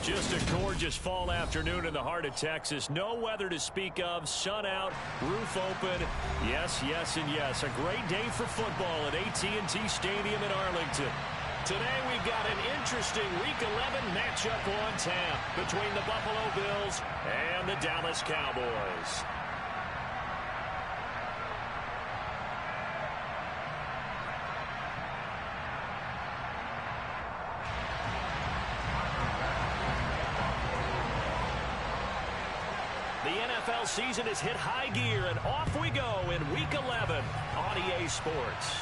Just a gorgeous fall afternoon in the heart of Texas. No weather to speak of. Sun out, roof open. Yes, yes, and yes. A great day for football at AT&T Stadium in Arlington. Today we've got an interesting Week 11 matchup on tap between the Buffalo Bills and the Dallas Cowboys. The NFL season has hit high gear, and off we go in Week 11 on EA Sports.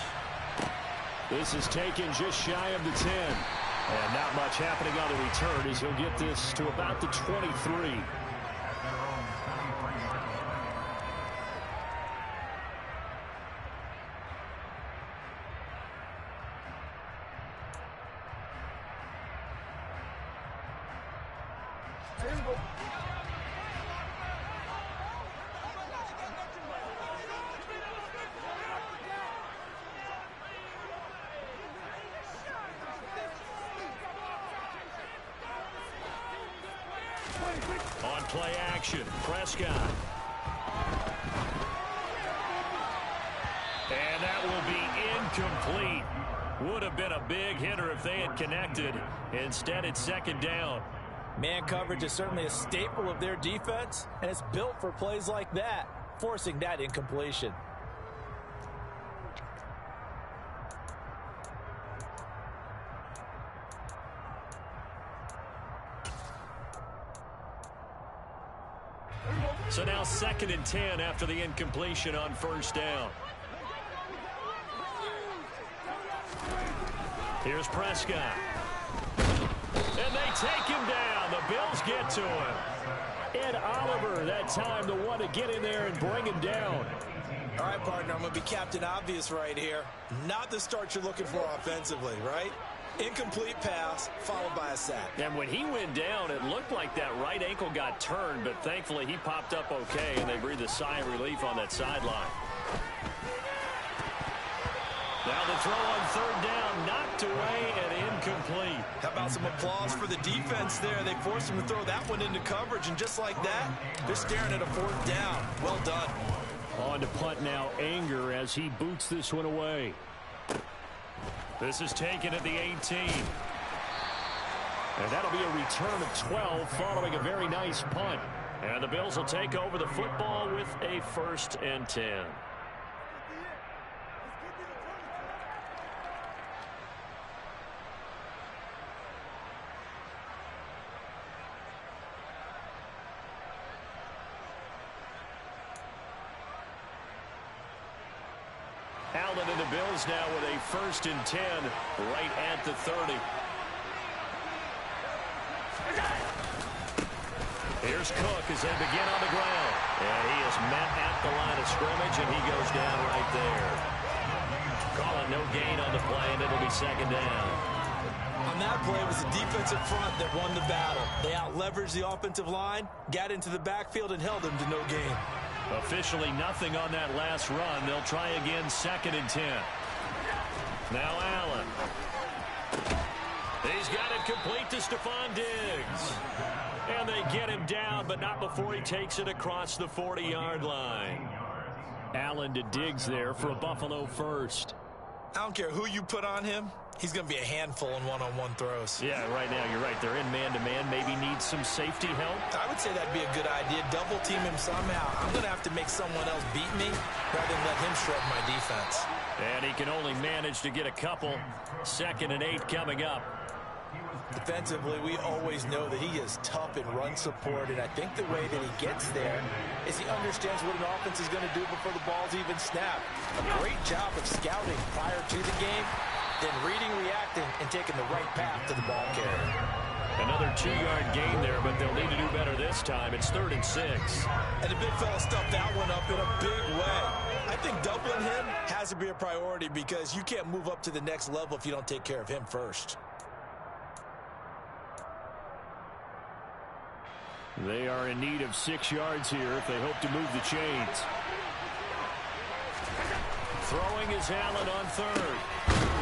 This is taken just shy of the 10. And not much happening on the return as he'll get this to about the 23. On play action, Prescott. And that will be incomplete. Would have been a big hitter if they had connected. Instead, it's second down. Man coverage is certainly a staple of their defense, and it's built for plays like that, forcing that incompletion. So now 2nd and 10 after the incompletion on first down. Here's Prescott. And they take him down. The Bills get to him. Ed Oliver, that time, the one to get in there and bring him down. All right, partner, I'm going to be Captain Obvious right here. Not the start you're looking for offensively, right? Incomplete pass, followed by a sack. And when he went down, it looked like that right ankle got turned, but thankfully he popped up okay, and they breathed a sigh of relief on that sideline. Now the throw on third down, knocked away and incomplete. How about some applause for the defense there? They forced him to throw that one into coverage, and just like that, they're staring at a 4th down. Well done. On to punt now, Anger as he boots this one away. This is taken at the 18. And that'll be a return of 12 following a very nice punt. And the Bills will take over the football with a 1st and 10. Allen and the Bills now with a 1st and 10 right at the 30. Here's Cook as they begin on the ground. And he is met at the line of scrimmage, and he goes down right there. Calling no gain on the play, and it'll be 2nd down. On that play, it was the defensive front that won the battle. They out-leveraged the offensive line, got into the backfield, and held them to no gain. Officially nothing on that last run. They'll try again 2nd and 10. Now Allen. He's got it complete to Stephon Diggs. And they get him down, but not before he takes it across the 40-yard line. Allen to Diggs there for a Buffalo first. I don't care who you put on him. He's going to be a handful in one-on-one throws. Yeah, right now you're right. They're in man-to-man. Maybe needs some safety help. I would say that'd be a good idea. Double team him somehow. I'm going to have to make someone else beat me rather than let him shred my defense. And he can only manage to get a couple. 2nd and 8 coming up. Defensively, we always know that he is tough in run support, and I think the way that he gets there is he understands what an offense is going to do before the ball's even snapped. A great job of scouting prior to the game, then reading, reacting, and taking the right path to the ball carrier. Another 2-yard gain there, but they'll need to do better this time. It's 3rd and 6. And the big fella stuffed that one up in a big way. I think doubling him has to be a priority because you can't move up to the next level if you don't take care of him first. They are in need of 6 yards here if they hope to move the chains. Throwing is Allen on 3rd.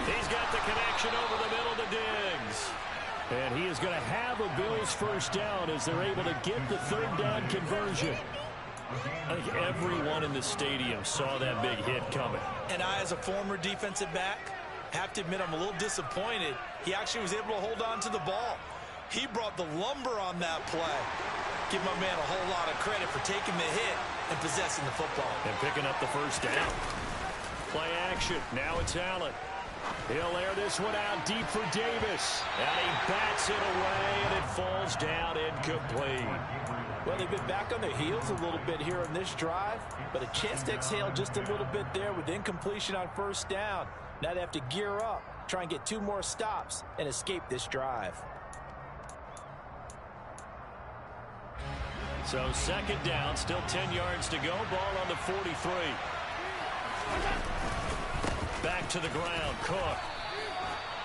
He's got the connection over the middle to Diggs. And he is going to have a Bills first down as they're able to get the third down conversion. I think everyone in the stadium saw that big hit coming. And I, as a former defensive back, have to admit I'm a little disappointed. He actually was able to hold on to the ball. He brought the lumber on that play. Give my man a whole lot of credit for taking the hit and possessing the football. And picking up the first down. Play action. Now it's Allen. He'll air this one out deep for Davis. And he bats it away, and it falls down incomplete. Well, they've been back on their heels a little bit here in this drive, but a chance to exhale just a little bit there with incompletion on first down. Now they have to gear up, try and get 2 more stops, and escape this drive. So second down, still 10 yards to go. Ball on the 43. Back to the ground, Cook.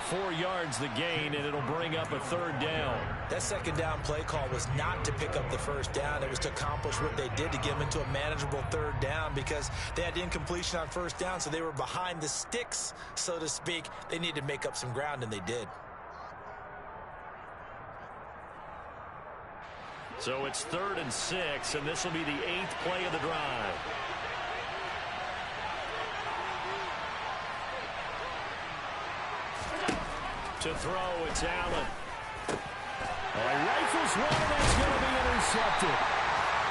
4 yards the gain, and it'll bring up a third down. That second down play call was not to pick up the first down. It was to accomplish what they did to get them into a manageable third down because they had incompletion on first down, so they were behind the sticks, so to speak. They needed to make up some ground, and they did. So it's 3rd and 6, and this will be the 8th play of the drive. To throw, it's Allen. Rifles one, and that's going to be intercepted.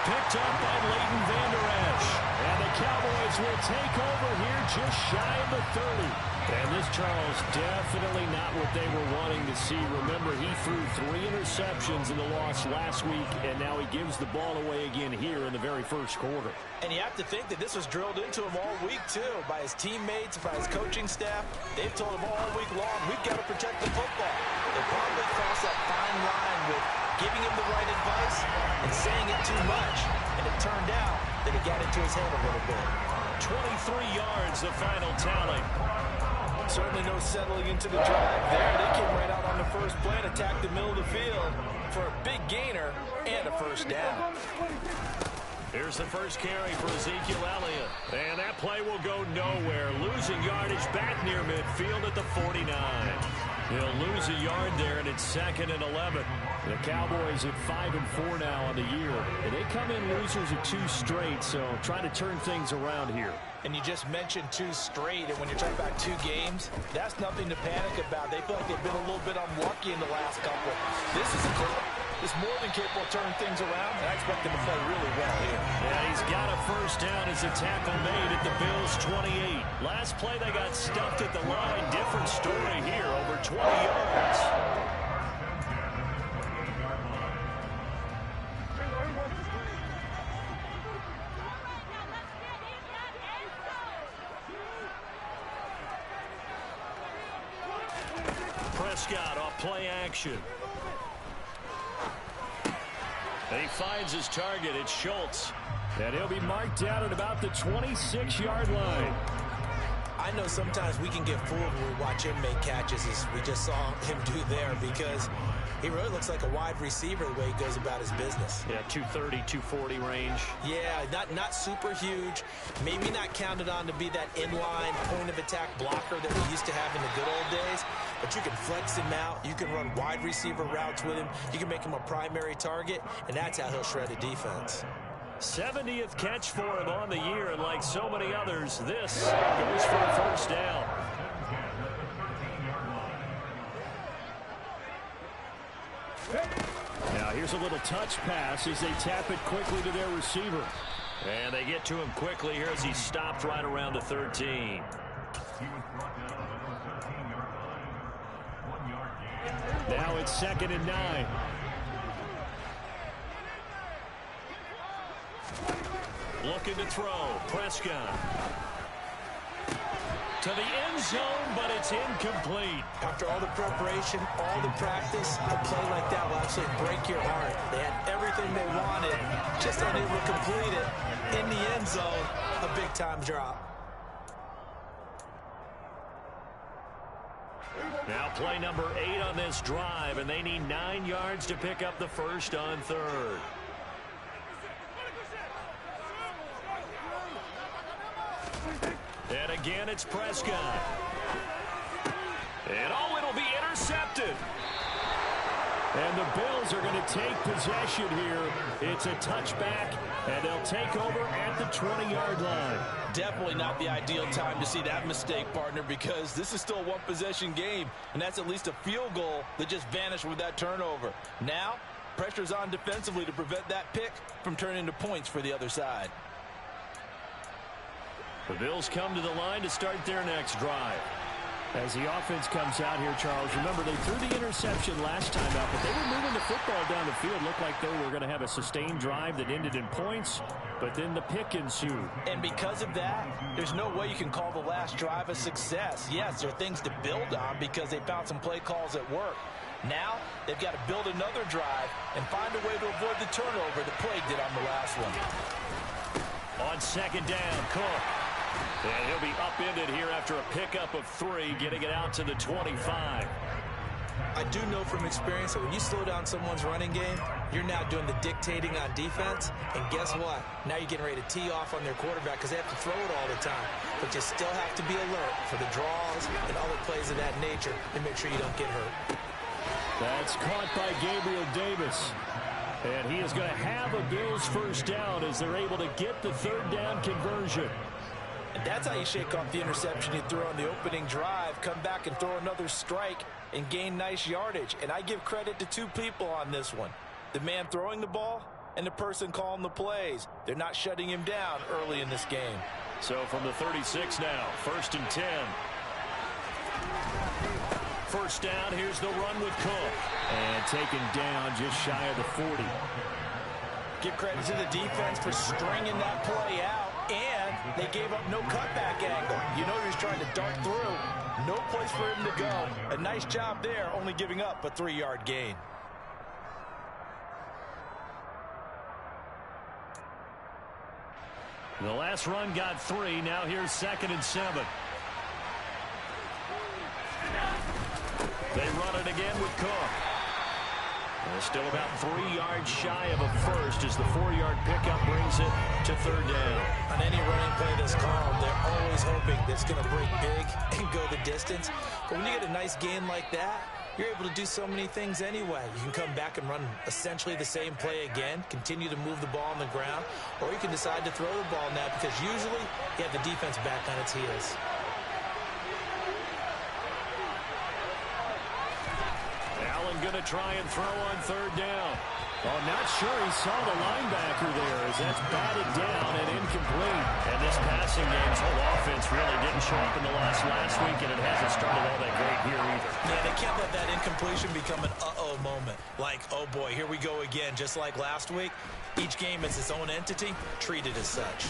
Picked up by Leighton Vander Esch. And the Cowboys will take over here just shy of the 30. And this, Charles, definitely not what they were wanting to see. Remember, he threw 3 interceptions in the loss last week, and now he gives the ball away again here in the very first quarter. And you have to think that this was drilled into him all week, too, by his teammates, by his coaching staff. They've told him all week long, we've got to protect the football. They probably crossed that fine line with giving him the right advice and saying it too much. And it turned out that it got into his head a little bit. 23 yards, the final tally. Certainly no settling into the drive there. They came right out on the first play and attacked the middle of the field for a big gainer and a first down. Here's the first carry for Ezekiel Elliott. And that play will go nowhere. Losing yardage back near midfield at the 49. He'll lose a yard there, and it's 2nd and 11. The Cowboys at 5-4 now on the year. And they come in losers of 2 straight, so trying to turn things around here. And you just mentioned 2 straight, and when you're talking about 2 games, that's nothing to panic about. They feel like they've been a little bit unlucky in the last couple. This is a club. It's more than capable of turning things around, and I expect them to play really well here. Yeah, he's got a first down as a tackle made at the Bills' 28. Last play, they got stuffed at the line. Different story here, over 20 yards. Prescott off play action. He finds his target. It's Schultz. And he'll be marked out at about the 26-yard line. I know sometimes we can get fooled when we watch him make catches, as we just saw him do there, because he really looks like a wide receiver the way he goes about his business. Yeah, 230, 240 range. Yeah, not super huge. Maybe not counted on to be that inline point-of-attack blocker that we used to have in the good old days. But you can flex him out. You can run wide receiver routes with him. You can make him a primary target, and that's how he'll shred a defense. 70th catch for him on the year, and like so many others, this goes for a first down. Now here's a little touch pass as they tap it quickly to their receiver. And they get to him quickly here as he stopped right around the 13. Now it's 2nd and 9. Looking to throw. Prescott. To the end zone, but it's incomplete. After all the preparation, all the practice, a play like that will actually break your heart. They had everything they wanted, just unable to complete it. In the end zone, a big-time drop. Now play number 8 on this drive, and they need 9 yards to pick up the first on 3rd. And again, it's Prescott. And oh, it'll be intercepted. And the Bills are going to take possession here. It's a touchback, and they'll take over at the 20-yard line. Definitely not the ideal time to see that mistake, partner, because this is still a one-possession game, and that's at least a field goal that just vanished with that turnover. Now, pressure's on defensively to prevent that pick from turning into points for the other side. The Bills come to the line to start their next drive. As the offense comes out here, Charles, remember they threw the interception last time out, but they were moving the football down the field. Looked like they were going to have a sustained drive that ended in points, but then the pick ensued. And because of that, there's no way you can call the last drive a success. Yes, there are things to build on because they found some play calls at work. Now, they've got to build another drive and find a way to avoid the turnover that plagued it on the last one. On second down, Cook. And he'll be upended here after a pickup of 3, getting it out to the 25. I do know from experience that when you slow down someone's running game, you're now doing the dictating on defense. And guess what? Now you're getting ready to tee off on their quarterback because they have to throw it all the time. But you still have to be alert for the draws and other plays of that nature and make sure you don't get hurt. That's caught by Gabriel Davis. And he is going to have a Bills first down as they're able to get the third down conversion. And that's how you shake off the interception you threw on the opening drive, come back and throw another strike and gain nice yardage. And I give credit to two people on this one. The man throwing the ball and the person calling the plays. They're not shutting him down early in this game. So from the 36 now, 1st and 10. First down, here's the run with Cook. And taken down just shy of the 40. Give credit to the defense for stringing that play out. And they gave up no cutback angle. You know he was trying to dart through. No place for him to go. A nice job there, only giving up a 3-yard gain. The last run got 3. Now here's 2nd and 7. They run it again with Cook. Still about 3 yards shy of a first as the 4-yard pickup brings it to third down. On any running play that's called, they're always hoping that it's going to break big and go the distance. But when you get a nice gain like that, you're able to do so many things anyway. You can come back and run essentially the same play again, continue to move the ball on the ground, or you can decide to throw the ball now because usually you have the defense back on its heels. Going to try and throw on third down. Oh, not sure he saw the linebacker there as that's batted down and incomplete. And this passing game's whole offense really didn't show up in the last week, and it hasn't started all that great here either. Yeah, they can't let that incompletion become an uh-oh moment. Like, oh boy, here we go again. Just like last week, each game is its own entity, treated as such.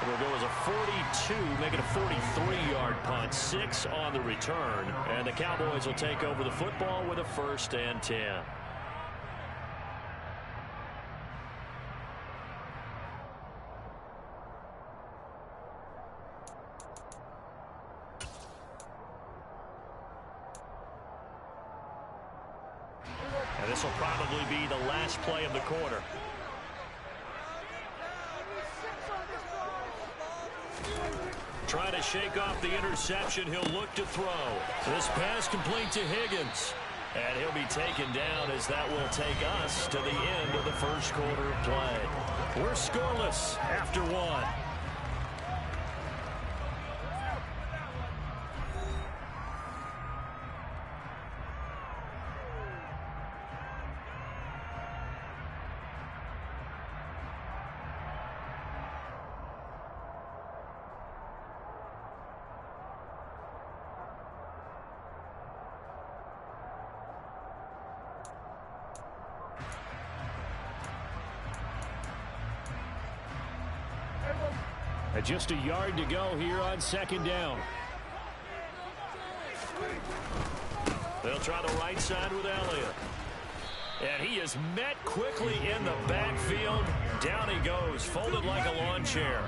It'll go as a 42, make it a 43-yard punt, 6 on the return. And the Cowboys will take over the football with a 1st and 10. And this will probably be the last play of the quarter. Trying to shake off the interception. He'll look to throw. This pass complete to Higgins. And he'll be taken down as that will take us to the end of the first quarter of play. We're scoreless after 1. Just a yard to go here on second down. They'll try the right side with Elliott. And he is met quickly in the backfield. Down he goes, folded like a lawn chair.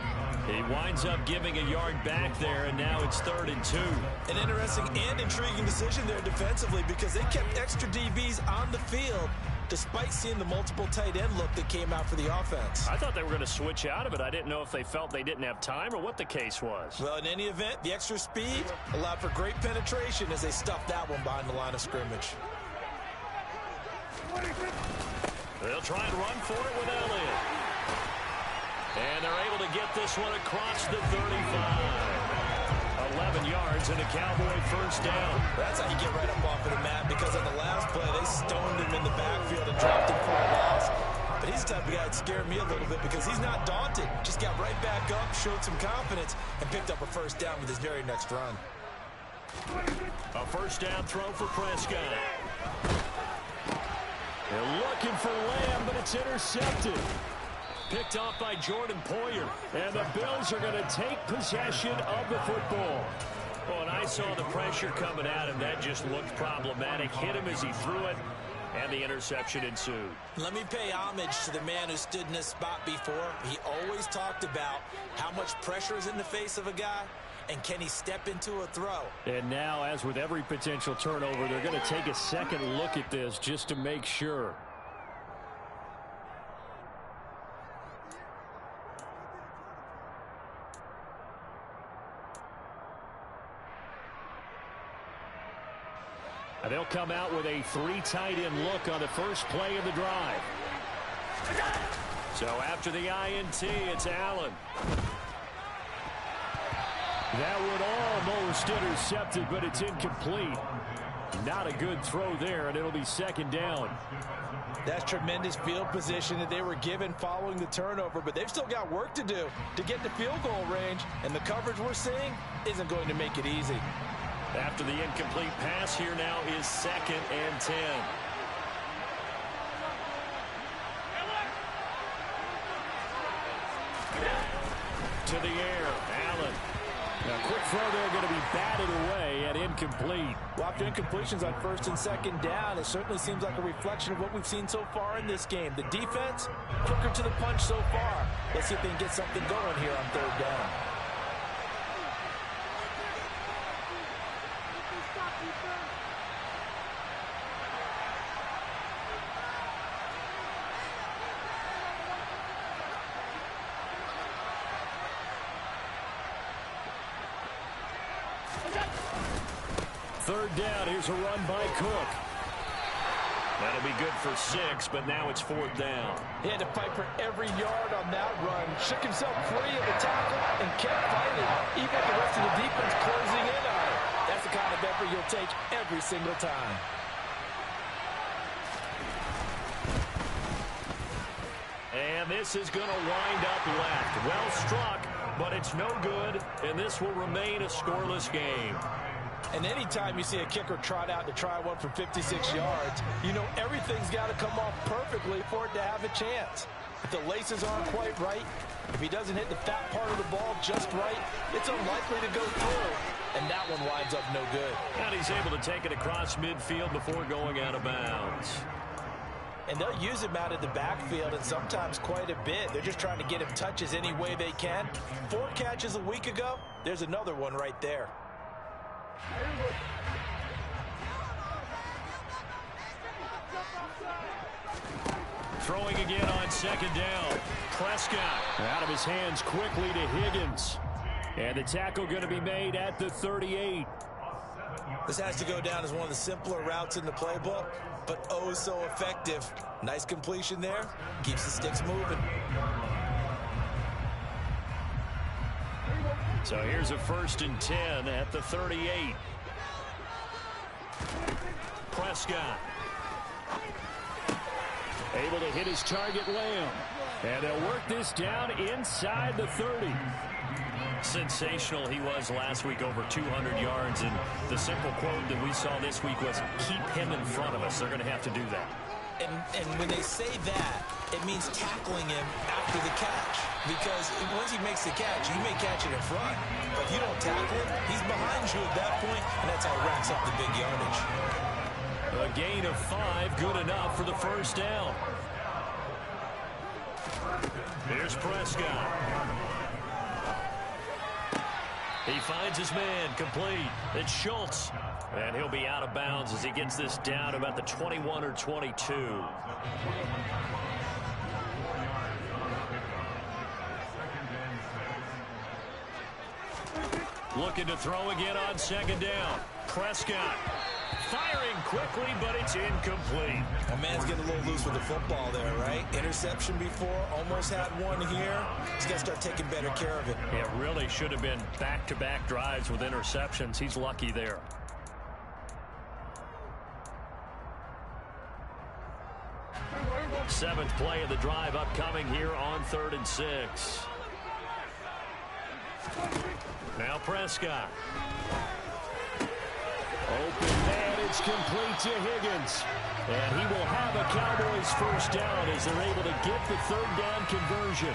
He winds up giving a yard back there, and now it's 3rd and 2. An interesting and intriguing decision there defensively because they kept extra DBs on the field despite seeing the multiple tight end look that came out for the offense. I thought they were going to switch out of it. I didn't know if they felt they didn't have time or what the case was. Well, in any event, the extra speed allowed for great penetration as they stuffed that one behind the line of scrimmage. They'll try and run for it with Elliott. And they're able to get this one across the 35. 11 yards and a Cowboy first down. That's how you get right up off of the mat, because on the last play, they stoned him in the backfield and dropped him for a loss. But he's the type of guy that scared me a little bit because he's not daunted. Just got right back up, showed some confidence, and picked up a first down with his very next run. A first down throw for Prescott. They're looking for Lamb, but it's intercepted. Picked off by Jordan Poyer. And the Bills are going to take possession of the football. Well, and I saw the pressure coming at him. That just looked problematic. Hit him as he threw it, and the interception ensued. Let me pay homage to the man who stood in this spot before. He always talked about how much pressure is in the face of a guy, and can he step into a throw. And now, as with every potential turnover, they're going to take a second look at this just to make sure. They'll come out with a 3 tight end look on the first play of the drive. So after the INT, it's Allen. That one almost intercepted, but it's incomplete. Not a good throw there, and it'll be second down. That's tremendous field position that they were given following the turnover, but they've still got work to do to get to field goal range, and the coverage we're seeing isn't going to make it easy. After the incomplete pass, here now is 2nd and 10. To the air, Allen. A quick throw there, going to be batted away and incomplete. Well, after incompletions on 1st and 2nd down, it certainly seems like a reflection of what we've seen so far in this game. The defense, quicker to the punch so far. Let's see if they can get something going here on 3rd down. Third down, here's a run by Cook. That'll be good for 6, but now it's 4th down. He had to fight for every yard on that run. Shook himself free of the tackle and kept fighting, even with the rest of the defense closing in on it. That's the kind of effort you'll take every single time. And this is going to wind up left. Well struck, but it's no good, and this will remain a scoreless game. And anytime you see a kicker trot out to try one from 56 yards, you know everything's got to come off perfectly for it to have a chance. If the laces aren't quite right, if he doesn't hit the fat part of the ball just right, it's unlikely to go through. And that one winds up no good. And he's able to take it across midfield before going out of bounds. And they'll use him out of the backfield, and sometimes quite a bit. They're just trying to get him touches any way they can. 4 catches a week ago, there's another one right there. Throwing again on 2nd down. Prescott out of his hands quickly to Higgins. And the tackle going to be made at the 38. This has to go down as one of the simpler routes in the playbook, but oh so effective. Nice completion there. Keeps the sticks moving. So here's a 1st and 10 at the 38. Prescott. Able to hit his target, Lamb. And they'll work this down inside the 30. Sensational he was last week, over 200 yards. And the simple quote that we saw this week was, keep him in front of us. They're going to have to do that. And when they say that, it means tackling him after the catch. Because once he makes the catch, you may catch it in front. But if you don't tackle him, he's behind you at that point, and that's how he racks up the big yardage. A gain of 5, good enough for the first down. Here's Prescott. He finds his man, complete. It's Schultz. And he'll be out of bounds as he gets this down about the 21 or 22. Looking to throw again on 2nd down. Prescott firing quickly, but it's incomplete. A man's getting a little loose with the football there, right? Interception before, almost had one here. He's got to start taking better care of it. It really should have been back-to-back drives with interceptions. He's lucky there. Seventh play of the drive upcoming here on 3rd and 6. Now Prescott. Open man, it's complete to Higgins. And he will have a Cowboys first down as they're able to get the 3rd down conversion.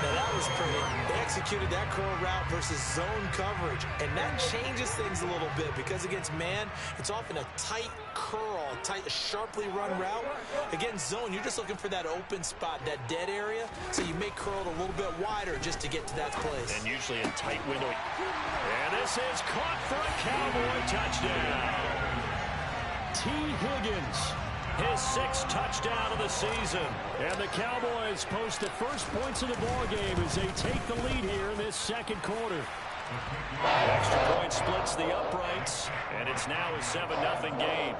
Now that was pretty. They executed that curl route versus zone coverage, and that changes things a little bit because against man, it's often a tight curl, a sharply run route. Against zone, you're just looking for that open spot, that dead area, so you may curl it a little bit wider just to get to that place. And usually a tight window. And this is caught for a Cowboy touchdown. T. Higgins. His 6th touchdown of the season. And the Cowboys post the first points of the ballgame as they take the lead here in this 2nd quarter. Extra point splits the uprights, and it's now a 7-0 game.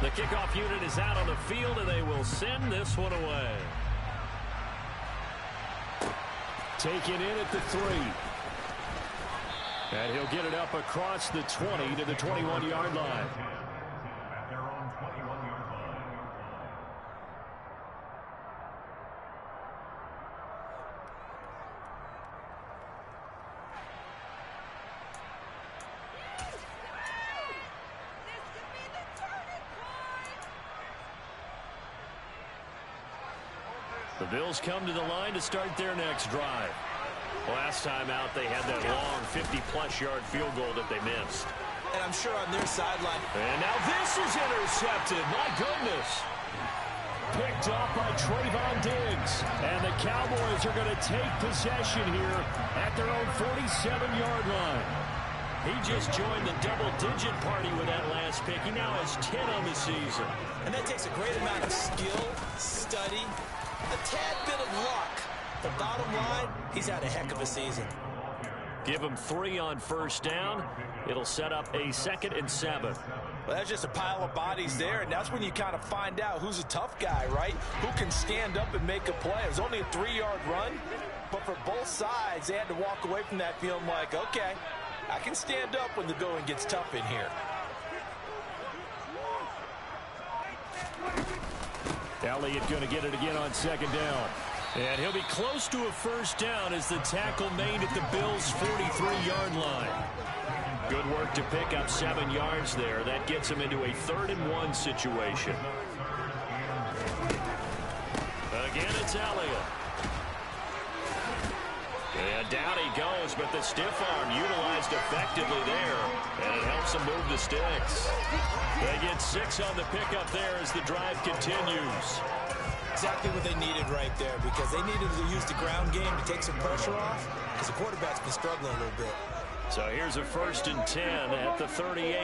The kickoff unit is out on the field, and they will send this one away. Taken in at the 3. And he'll get it up across the 20 to the 21-yard line. The Bills come to the line to start their next drive. Last time out, they had that long 50-plus yard field goal that they missed. And I'm sure on their sideline. And now this is intercepted. My goodness. Picked off by Trayvon Diggs. And the Cowboys are going to take possession here at their own 47-yard line. He just joined the double-digit party with that last pick. He now has 10 on the season. And that takes a great amount of skill, study, a tad bit of luck. The bottom line, he's had a heck of a season. Give him 3 on first down. It'll set up a 2nd and 7. Well, that's just a pile of bodies there, and that's when you kind of find out who's a tough guy, right? Who can stand up and make a play. It was only a 3-yard run, but for both sides, they had to walk away from that feeling like, okay, I can stand up when the going gets tough in here. Elliott going to get it again on 2nd down. And he'll be close to a first down as the tackle made at the Bills' 43-yard line. Good work to pick up 7 yards there. That gets him into a 3rd and 1 situation. Again, it's Elliott. And down he goes, but the stiff arm utilized effectively there, and it helps him move the sticks. They get 6 on the pickup there as the drive continues. Exactly what they needed right there, because they needed to use the ground game to take some pressure off, because the quarterback's been struggling a little bit. So here's a 1st and 10 at the 38.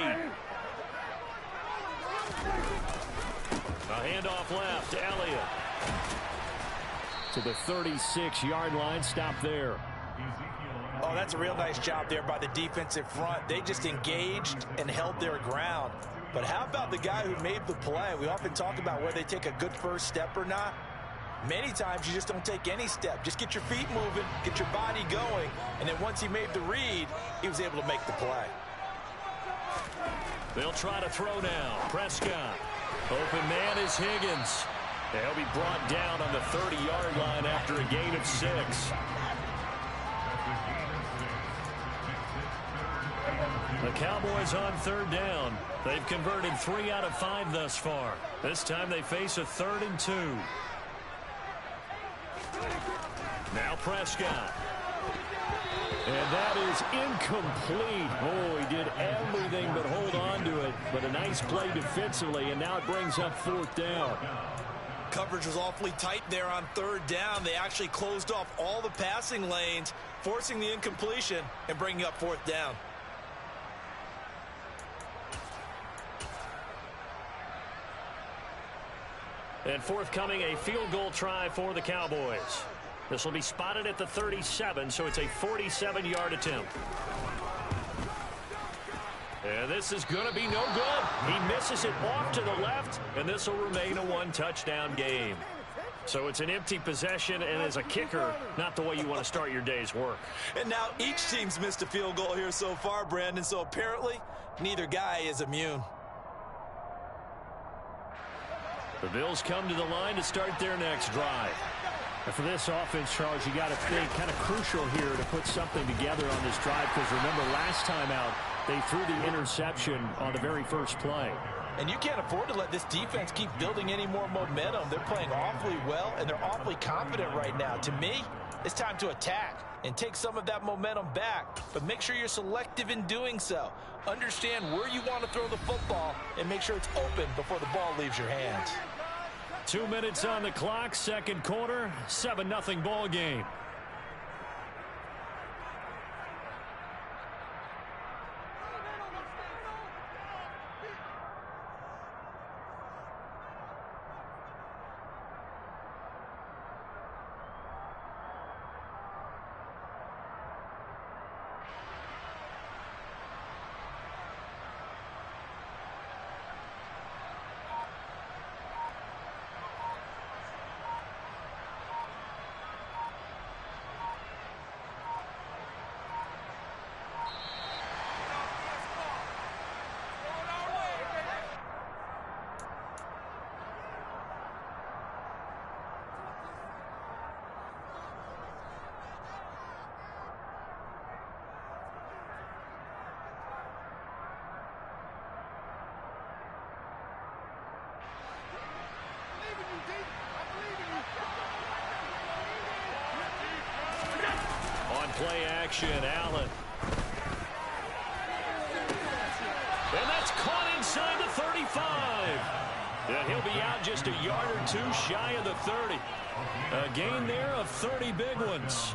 A handoff left, Elliott. To the 36-yard line, stop there. Oh, that's a real nice job there by the defensive front. They just engaged and held their ground. But how about the guy who made the play? We often talk about whether they take a good first step or not. Many times you just don't take any step. Just get your feet moving, get your body going, and then once he made the read, he was able to make the play. They'll try to throw now. Prescott. Open man is Higgins. He'll be brought down on the 30-yard line after a gain of 6. The Cowboys on 3rd down. They've converted 3 out of 5 thus far. This time they face a 3rd and 2. Now Prescott. And that is incomplete. Oh, he did everything but hold on to it. But a nice play defensively, and now it brings up 4th down. Coverage was awfully tight there on 3rd down. They actually closed off all the passing lanes, forcing the incompletion and bringing up 4th down. And forthcoming, a field goal try for the Cowboys. This will be spotted at the 37, so it's a 47-yard attempt. And this is going to be no good. He misses it off to the left, and this will remain a one-touchdown game. So it's an empty possession, and as a kicker, not the way you want to start your day's work. And now each team's missed a field goal here so far, Brandon, so apparently neither guy is immune. The Bills come to the line to start their next drive. And for this offense, Charles, you got to think kind of crucial here to put something together on this drive, because remember last time out, they threw the interception on the very first play. And you can't afford to let this defense keep building any more momentum. They're playing awfully well, and they're awfully confident right now. To me, it's time to attack and take some of that momentum back, but make sure you're selective in doing so. Understand where you want to throw the football and make sure it's open before the ball leaves your hands. 2 minutes on the clock, second quarter, 7-0 ball game. Play action, Allen. And that's caught inside the 35. And he'll be out just a yard or two shy of the 30. A gain there of 30 big ones.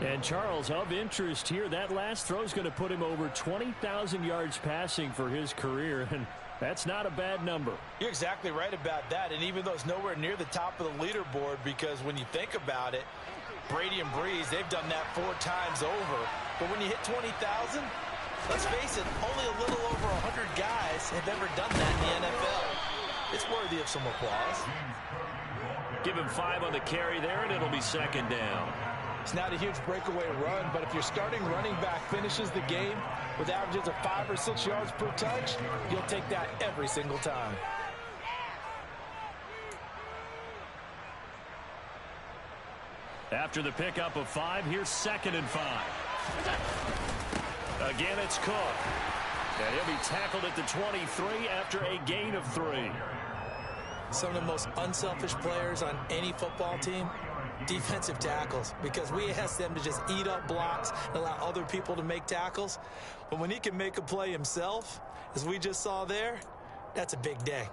And Charles, of interest here, that last throw is going to put him over 20,000 yards passing for his career, and that's not a bad number. You're exactly right about that, and even though it's nowhere near the top of the leaderboard, because when you think about it, Brady and Breeze, they've done that 4 times over. But when you hit 20,000, let's face it, only a little over 100 guys have ever done that in the NFL. It's worthy of some applause. Give him 5 on the carry there, and it'll be second down. It's not a huge breakaway run, but if your starting running back finishes the game with averages of 5 or 6 yards per touch, you'll take that every single time. After the pickup of 5, here's 2nd and 5. Again, it's Cook. And he'll be tackled at the 23 after a gain of 3. Some of the most unselfish players on any football team, defensive tackles, because we ask them to just eat up blocks and allow other people to make tackles. But when he can make a play himself, as we just saw there, that's a big day.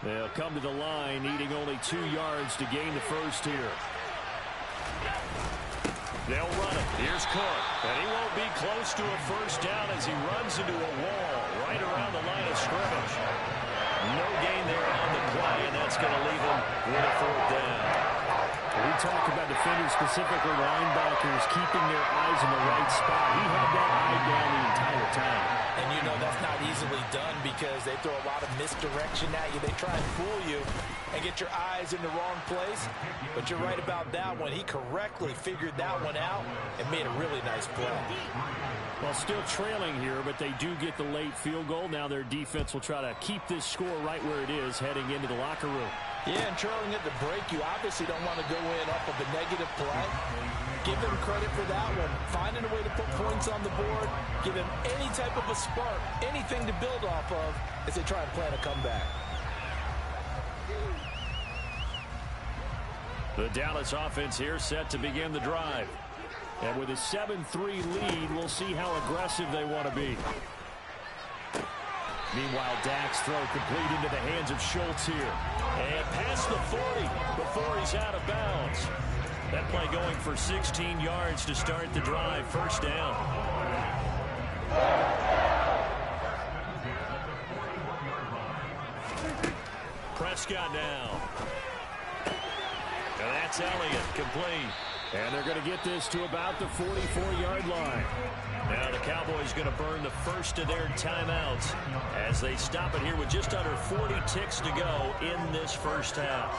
They'll come to the line, needing only 2 yards to gain the first here. They'll run it. Here's Cook. And he won't be close to a first down as he runs into a wall right around the line of scrimmage. No gain there on the play, and that's going to leave him with a 4th down. We talk about defenders, specifically linebackers, keeping their eyes in the right spot. He had that eye down the entire time. And you know that's not easily done because they throw a lot of misdirection at you. They try and fool you and get your eyes in the wrong place. But you're right about that one. He correctly figured that one out and made a really nice play. Well, still trailing here, but they do get the late field goal. Now their defense will try to keep this score right where it is heading into the locker room. Yeah, and trailing at the break, you obviously don't want to go in off of a negative play. Give them credit for that one. Finding a way to put points on the board. Give them any type of a spark, anything to build off of as they try and plan a comeback. The Dallas offense here set to begin the drive. And with a 7-3 lead, we'll see how aggressive they want to be. Meanwhile, Dak's throw complete into the hands of Schultz here. And past the 40 before he's out of bounds. That play going for 16 yards to start the drive. First down. Prescott now. And that's Elliott, complete. And they're going to get this to about the 44-yard line. Now the Cowboys going to burn the first of their timeouts as they stop it here with just under 40 ticks to go in this first half.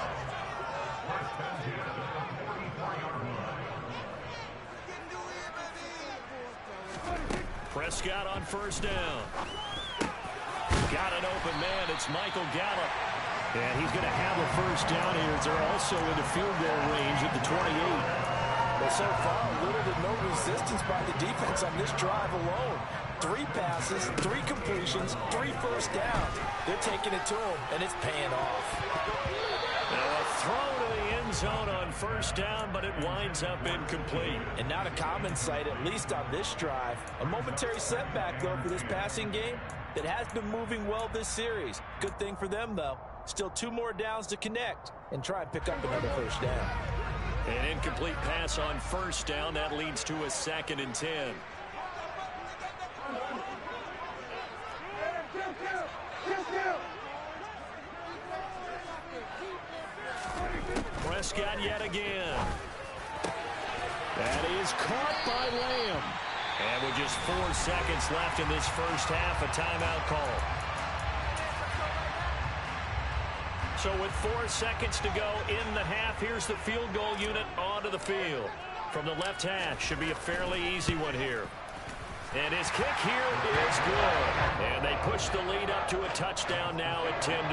Prescott on first down. Got an open man. It's Michael Gallup. And he's going to have a first down here. They're also into field goal range at the 28. Well, so far, little to no resistance by the defense on this drive alone. 3 passes, 3 completions, 3 first downs. They're taking it to him, and it's paying off. Now a throw to the end zone on first down, but it winds up incomplete. And not a common sight, at least on this drive. A momentary setback, though, for this passing game that has been moving well this series. Good thing for them, though. Still 2 more downs to connect and try and pick up another first down. An incomplete pass on first down. That leads to a 2nd and 10. Prescott yet again. That is caught by Lamb. And with just 4 seconds left in this first half, a timeout call. So with 4 seconds to go in the half, here's the field goal unit onto the field. From the left hash, should be a fairly easy one here. And his kick here is good. And they push the lead up to a touchdown now at 10-3.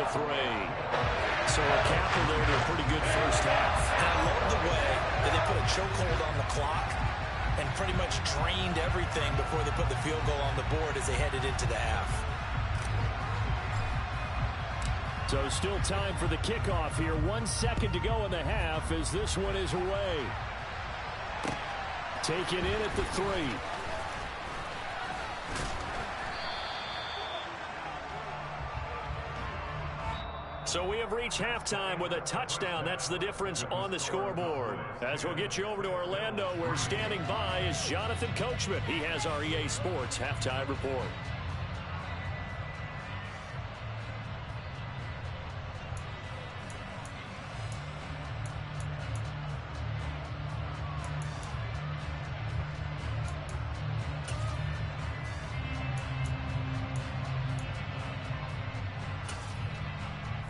So a capper there to a pretty good first half. And I love the way that they put a chokehold on the clock and pretty much drained everything before they put the field goal on the board as they headed into the half. So still time for the kickoff here. 1 second to go in the half as this one is away. Taken in at the 3. So we have reached halftime with a touchdown. That's the difference on the scoreboard. As we'll get you over to Orlando, where standing by is Jonathan Coachman. He has our EA Sports halftime report.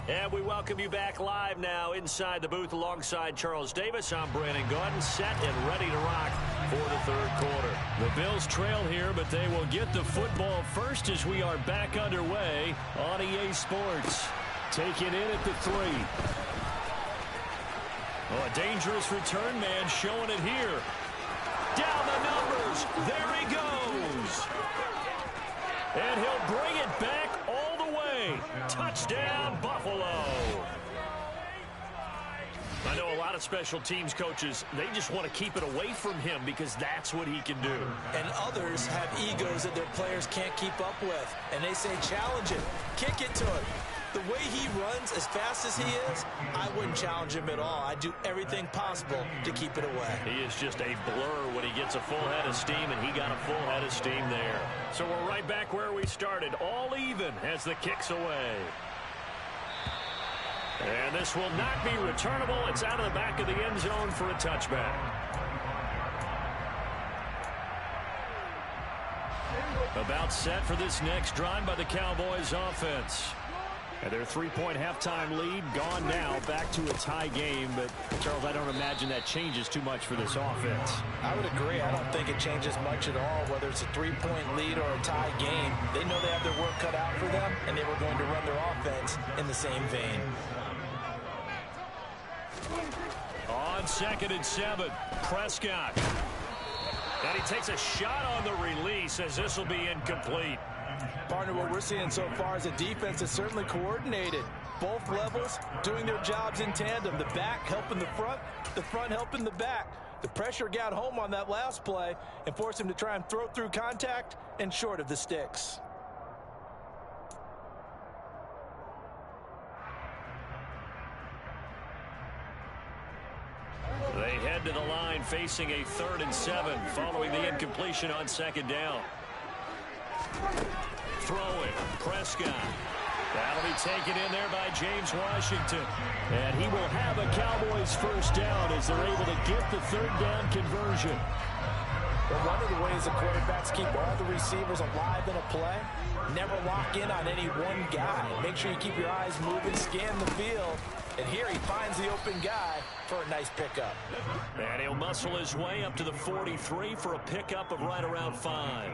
And we welcome you back live now inside the booth alongside Charles Davis. I'm Brandon Gaudin, set and ready to rock for the third quarter. The Bills trail here, but they will get the football first as we are back underway on EA Sports. Taken in at the 3. Oh, a dangerous return man showing it here. Down the numbers. There he goes. And he'll bring it back all the way. Touchdown, Buffalo. I know a lot of special teams coaches, they just want to keep it away from him because that's what he can do. And others have egos that their players can't keep up with. And they say, challenge it. Kick it to him. The way he runs as fast as he is, I wouldn't challenge him at all. I'd do everything possible to keep it away. He is just a blur when he gets a full head of steam, and he got a full head of steam there. So we're right back where we started, all even as the kick's away. And this will not be returnable. It's out of the back of the end zone for a touchback. About set for this next drive by the Cowboys offense. And their 3-point halftime lead gone now, back to a tie game. But, Charles, I don't imagine that changes too much for this offense. I would agree. I don't think it changes much at all, whether it's a 3-point lead or a tie game. They know they have their work cut out for them, and they were going to run their offense in the same vein. On 2nd and 7, Prescott. And he takes a shot on the release as this will be incomplete. Partner, what we're seeing so far is a defense that's certainly coordinated. Both levels doing their jobs in tandem. The back helping the front helping the back. The pressure got home on that last play and forced him to try and throw through contact and short of the sticks. They head to the line facing a 3rd and 7 following the incompletion on 2nd down. Throwing, Prescott. That'll be taken in there by James Washington. And he will have a Cowboys first down as they're able to get the third down conversion. Well, one of the ways the quarterbacks keep all the receivers alive in a play, never lock in on any one guy. Make sure you keep your eyes moving, scan the field. And here he finds the open guy for a nice pickup. And he'll muscle his way up to the 43 for a pickup of right around 5.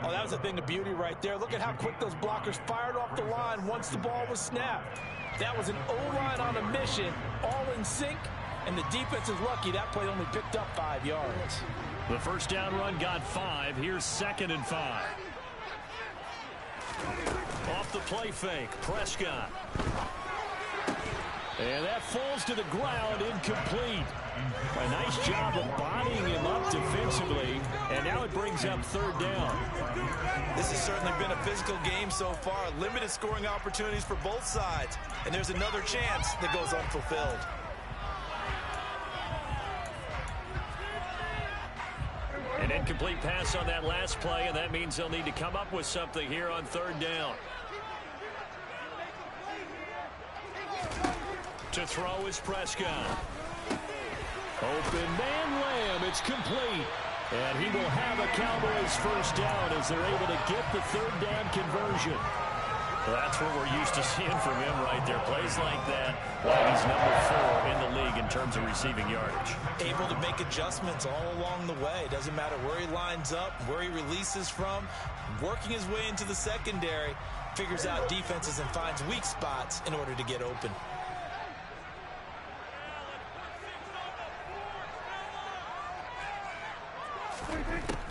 Oh, that was a thing of beauty right there. Look at how quick those blockers fired off the line once the ball was snapped. That was an O-line on a mission, all in sync, and the defense is lucky that play only picked up 5 yards. The first down run got 5. Here's 2nd and 5. Off the play fake, Prescott. And that falls to the ground, incomplete. A nice job of bodying him up defensively, and now it brings up third down. This has certainly been a physical game so far. Limited scoring opportunities for both sides, and there's another chance that goes unfulfilled. An incomplete pass on that last play, and that means they'll need to come up with something here on third down. To throw is Prescott. Open man Lamb. It's complete. And he will have a Cowboys first down as they're able to get the third down conversion. Well, that's what we're used to seeing from him right there. Plays like that. He's number 4 in the league in terms of receiving yardage. Able to make adjustments all along the way. Doesn't matter where he lines up, where he releases from. Working his way into the secondary. Figures out defenses and finds weak spots in order to get open.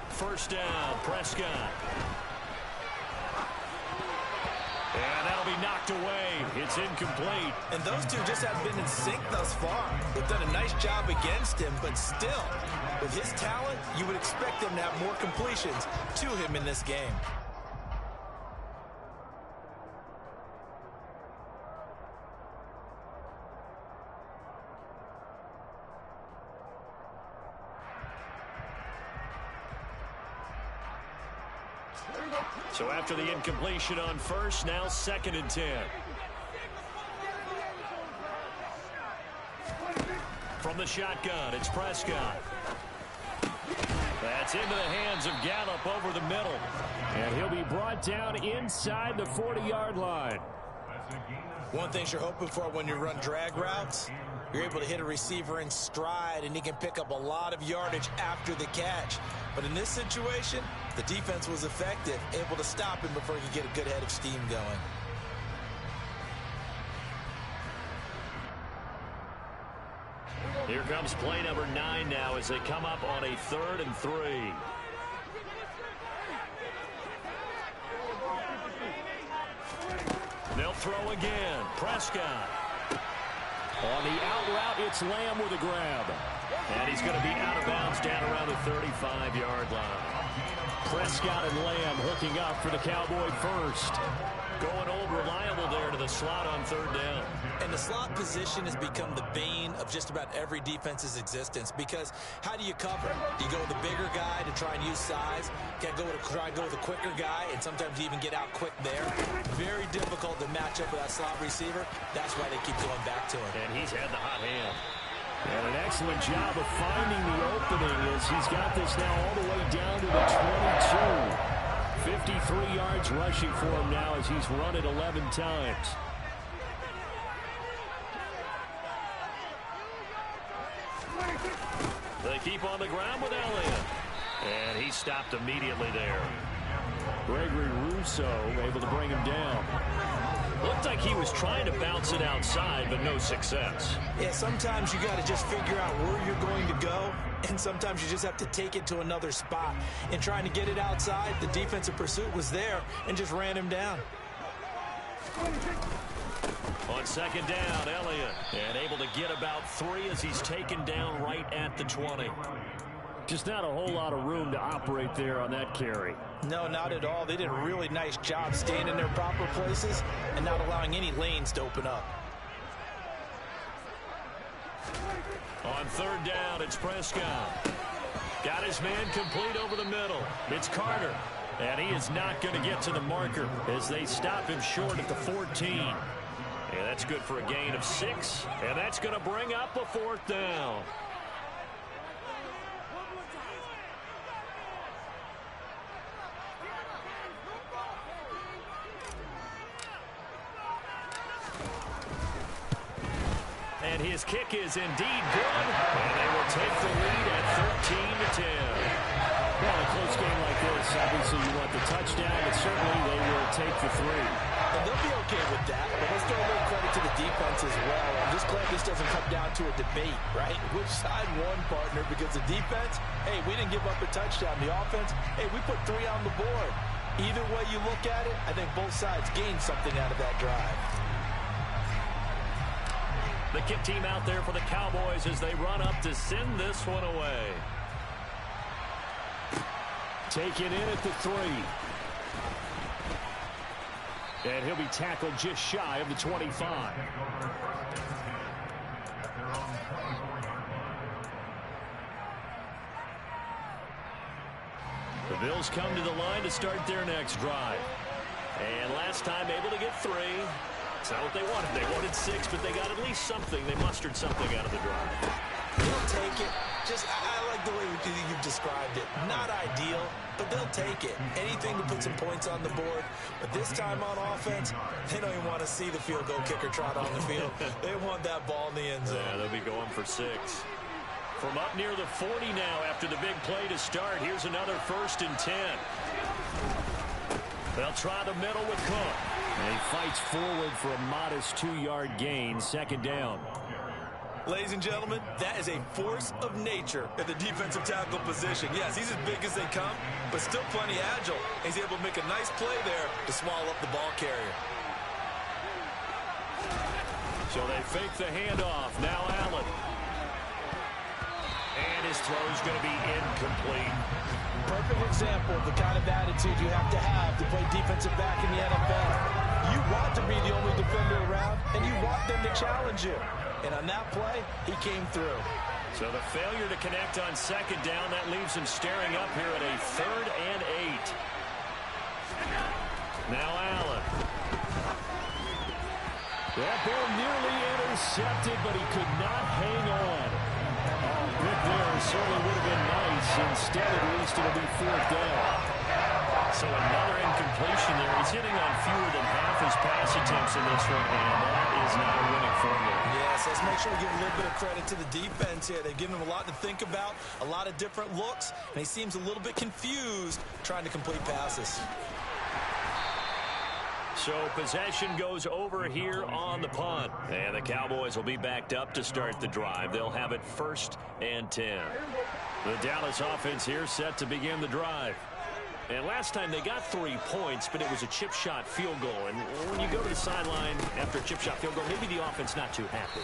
First down, Prescott. And that'll be knocked away. It's incomplete. And those two just have been in sync thus far. They've done a nice job against him, but still, with his talent, you would expect them to have more completions to him in this game. So after the incompletion on first, now 2nd and 10. From the shotgun, it's Prescott. That's into the hands of Gallup over the middle. And he'll be brought down inside the 40-yard line. One thing you're hoping for when you run drag routes, you're able to hit a receiver in stride, and he can pick up a lot of yardage after the catch. But in this situation, the defense was effective, able to stop him before he could get a good head of steam going. Here comes play number 9 now as they come up on a 3rd and 3. They'll throw again. Prescott. On the out route, it's Lamb with a grab. And he's going to be out of bounds down around the 35-yard line. Prescott and Lamb hooking up for the Cowboy first. Going old reliable there to the slot on third down. And the slot position has become the bane of just about every defense's existence, because how do you cover? Do you go with the bigger guy to try and use size? Can I try and go with the quicker guy, and sometimes you even get out quick there? Very difficult to match up with that slot receiver. That's why they keep going back to him. And he's had the hot hand. And an excellent job of finding the opening as he's got this now all the way down to the 22. 53 yards rushing for him now as he's run it 11 times. They keep on the ground with Elliott. And he stopped immediately there. Gregory Rousseau able to bring him down. Looked like he was trying to bounce it outside, but no success. Yeah, sometimes you got to just figure out where you're going to go, and sometimes you just have to take it to another spot. In trying to get it outside, the defensive pursuit was there and just ran him down. On second down, Elliott, and able to get about 3 as he's taken down right at the 20. Just not a whole lot of room to operate there on that carry. No, not at all. They did a really nice job staying in their proper places and not allowing any lanes to open up. On third down, it's Prescott. Got his man complete over the middle. It's Carter. And he is not going to get to the marker as they stop him short at the 14. And that's good for a gain of 6. And that's going to bring up a 4th down. And his kick is indeed good. And they will take the lead at 13-10. Well, a close game like this, obviously you want the touchdown, but certainly they will take the 3. And they'll be okay with that, but let's throw a little credit to the defense as well. I'm just glad this doesn't come down to a debate, right? Which side won, partner? Because the defense, hey, we didn't give up a touchdown. The offense, hey, we put 3 on the board. Either way you look at it, I think both sides gained something out of that drive. The kick team out there for the Cowboys as they run up to send this one away. Taken in at the 3. And he'll be tackled just shy of the 25. The Bills come to the line to start their next drive. And last time able to get 3. It's not what they wanted. They wanted 6, but they got at least something. They mustered something out of the drive. They'll take it. I like the way you've described it. Not ideal, but they'll take it. Anything to put some points on the board. But this time on offense, they don't even want to see the field goal kicker trot on the field. They want that ball in the end zone. Yeah, they'll be going for 6. From up near the 40 now after the big play to start. Here's another 1st and 10. They'll try the middle with Cook. And he fights forward for a modest 2-yard gain, 2nd down. Ladies and gentlemen, that is a force of nature at the defensive tackle position. Yes, he's as big as they come, but still plenty agile. He's able to make a nice play there to swallow up the ball carrier. So they fake the handoff. Now Allen. And his throw is going to be incomplete. Perfect example of the kind of attitude you have to play defensive back in the NFL. You want to be the only defender around, and you want them to challenge you. And on that play, he came through. So the failure to connect on 2nd down, that leaves him staring up here at a 3rd and 8. Now Allen. That ball nearly intercepted, but he could not hang on. Big there certainly would have been nice. Instead, at least it'll be 4th down. So another incompletion there. He's hitting on fewer than half his pass attempts in this one, and that is not a winning formula. Yes, let's make sure we give a little bit of credit to the defense here. They've given him a lot to think about, a lot of different looks, and he seems a little bit confused trying to complete passes. So possession goes over here on the punt. And the Cowboys will be backed up to start the drive. They'll have it 1st and 10. The Dallas offense here set to begin the drive. And last time they got 3 points, but it was a chip shot field goal. And when you go to the sideline after a chip shot field goal, maybe the offense not too happy.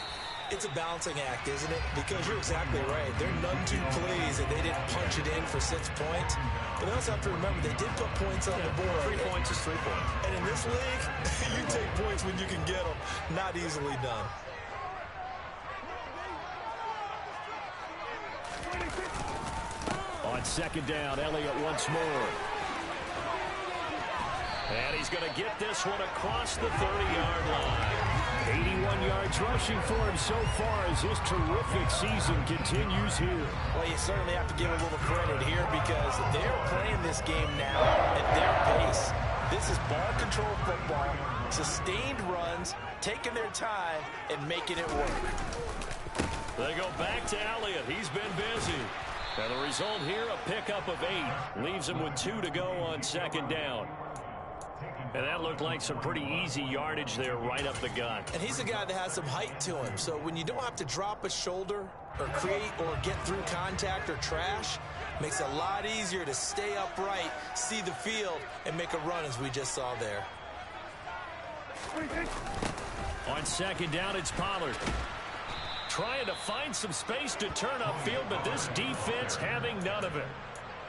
It's a balancing act, isn't it? Because you're exactly right. They're none too pleased that they didn't punch it in for 6 points. But they also have to remember they did put points on the board. 3 points is 3 points. And in this league, you take points when you can get them. Not easily done. On 2nd down, Elliott once more. And he's going to get this one across the 30-yard line. 81 yards rushing for him so far as this terrific season continues here. Well, you certainly have to give a little credit here because they're playing this game now at their pace. This is ball control football, sustained runs, taking their time, and making it work. They go back to Elliott. He's been busy. And the result here, a pickup of 8. Leaves him with 2 to go on 2nd down. And that looked like some pretty easy yardage there right up the gut. And he's a guy that has some height to him. So when you don't have to drop a shoulder or create or get through contact or trash, makes it a lot easier to stay upright, see the field, and make a run as we just saw there. On 2nd down, it's Pollard. Trying to find some space to turn upfield, but this defense having none of it.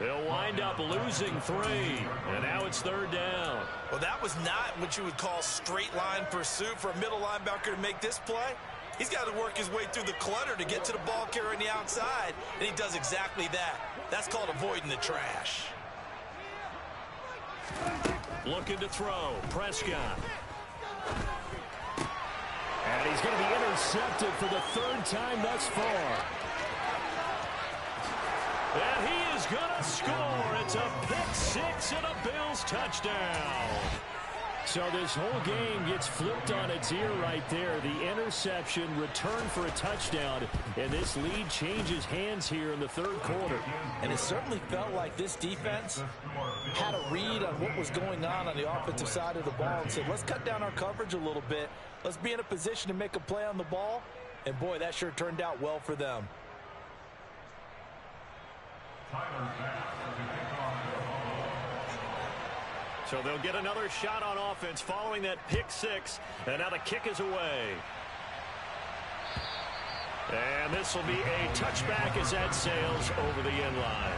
They'll wind up losing 3, and now it's 3rd down. Well, that was not what you would call straight line pursuit for a middle linebacker to make this play. He's got to work his way through the clutter to get to the ball carrier on the outside, and he does exactly that. That's called avoiding the trash. Looking to throw. Prescott. And he's going to be intercepted for the third time thus far. And he is going to score. It's a pick six and a Bills touchdown. So this whole game gets flipped on its ear right there. The interception, return for a touchdown, and this lead changes hands here in the third quarter. And it certainly felt like this defense had a read on what was going on the offensive side of the ball and said, let's cut down our coverage a little bit. Let's be in a position to make a play on the ball. And, boy, that sure turned out well for them. So they'll get another shot on offense following that pick six. And now the kick is away. And this will be a touchback as that sails over the end line.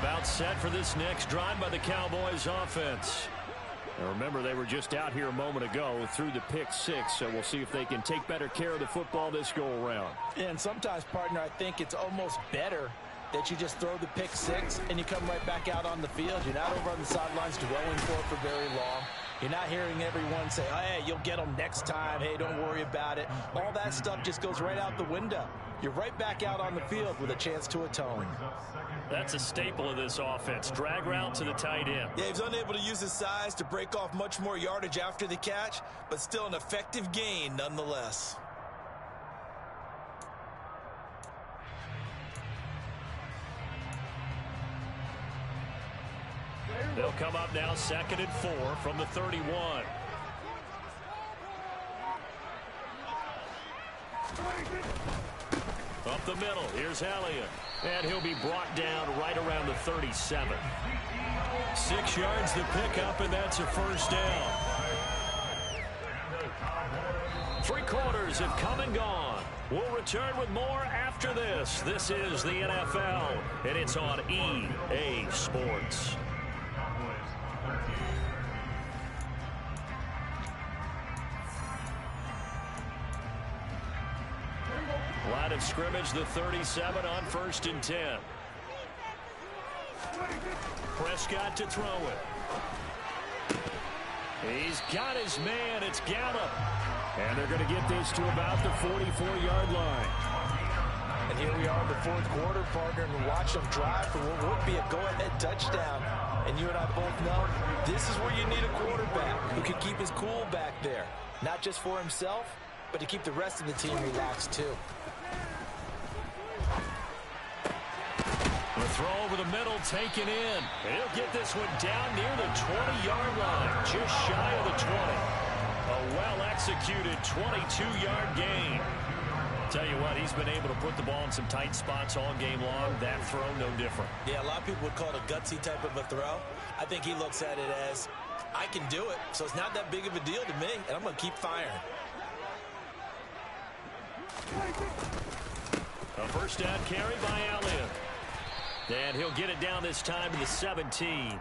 About set for this next drive by the Cowboys offense. Now remember, they were just out here a moment ago through the pick six, so we'll see if they can take better care of the football this go around. And sometimes, partner, I think it's almost better that you just throw the pick six and you come right back out on the field. You're not over on the sidelines dwelling for very long. You're not hearing everyone say, hey, you'll get them next time. Hey, don't worry about it. All that stuff just goes right out the window. You're right back out on the field with a chance to atone. That's a staple of this offense. Drag route to the tight end. Yeah, he's unable to use his size to break off much more yardage after the catch, but still an effective gain nonetheless. They'll come up now 2nd and 4 from the 31. Up the middle, here's Elliott. And he'll be brought down right around the 37. 6 yards to pick up, and that's a first down. 3 quarters have come and gone. We'll return with more after this. This is the NFL, and it's on EA Sports. Line of scrimmage, the 37 on 1st and 10. Prescott to throw it. He's got his man. It's Gallup. And they're going to get this to about the 44-yard line. And here we are in the 4th quarter, partner, and watch them drive for what would be a go-ahead touchdown. And you and I both know this is where you need a quarterback who can keep his cool back there. Not just for himself, but to keep the rest of the team relaxed too. The throw over the middle taken in. He'll get this one down near the 20-yard line, just shy of the 20. A well-executed 22-yard gain. Tell you what, he's been able to put the ball in some tight spots all game long. That throw, no different. Yeah, a lot of people would call it a gutsy type of a throw. I think he looks at it as, I can do it, so it's not that big of a deal to me, and I'm going to keep firing. A first down carry by Elliott. And he'll get it down this time to the 17.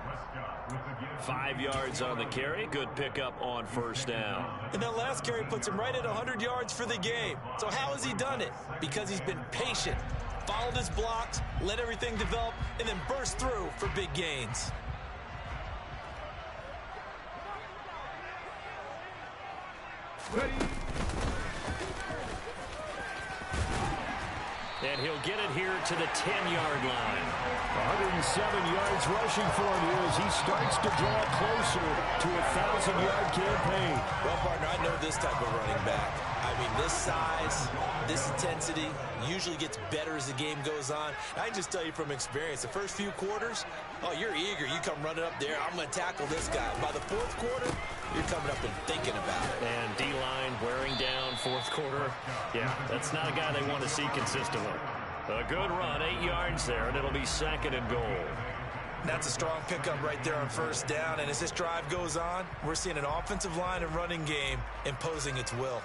5 yards on the carry. Good pickup on first down. And that last carry puts him right at 100 yards for the game. So how has he done it? Because he's been patient, followed his blocks, let everything develop, and then burst through for big gains. And he'll get it here to the 10-yard line. 107 yards rushing for him here as he starts to draw closer to a 1,000-yard campaign. Well, partner, I know this type of running back. I mean, this size, this intensity usually gets better as the game goes on. I can just tell you from experience, the first few quarters, oh, you're eager. You come running up there, I'm going to tackle this guy. By the 4th quarter, you're coming up and thinking about it. And D-line wearing down 4th quarter. Yeah, that's not a guy they want to see consistently. A good run, 8 yards there, and it'll be 2nd and goal. That's a strong pickup right there on first down. And as this drive goes on, we're seeing an offensive line and running game imposing its will.